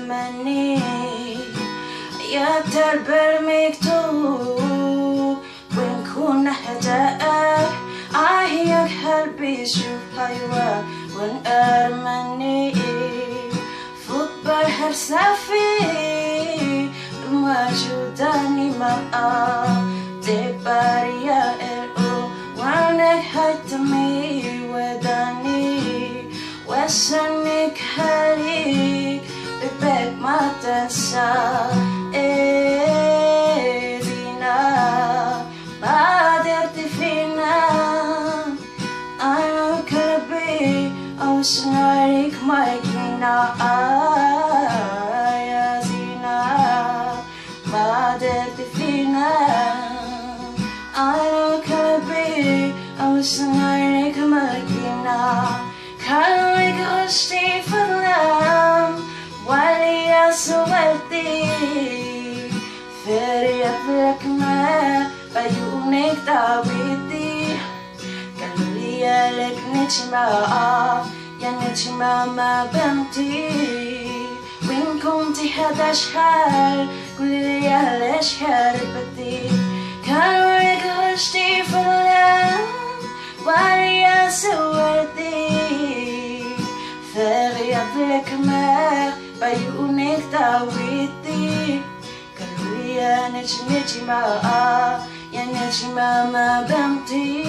تتمني يا تربى المكتوب وين كنا هداك عاهيك قلبي شوف حيوة وين أرمني فوق بحر صافي موجوداني معاه تباريا الأو وعنك هتمي وداني وسنك هاليك ببيك ما تنسى زينة ما قدرت فينا أنا وكلبي أو سناريك ما يكينا يا زينة ما قدرت فينا أنا وكلبي أو سناريك ما يكينا كانك غشتي في الظلام ولي صورتي فريق لك ما بعيونك تعبيتي قالوا لي لك نجمة يا نجمة ما بنتي وين كنتي هذا شحال قولي لي علاش هربتي كانك غشتي في الظلام ولي صورتي فريق لك ما بعيونك تعويتي قالوا لي يا نجمة يا نجمة ما بنتي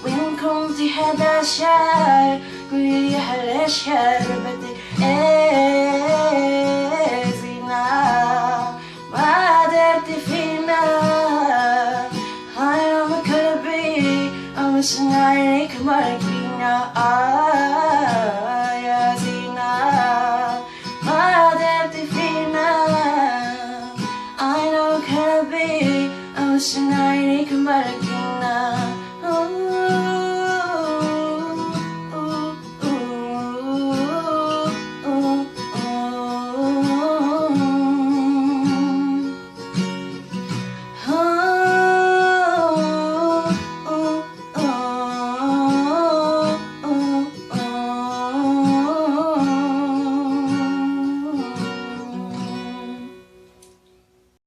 وين كنتي هذا شعر قولي لي علاش هربتي زينة ما قدرت فينا أنا وكلبي أو سناريك ماركينا يا زينة ما قدرت فينا أنا وكلبي أو سناريك ماركينا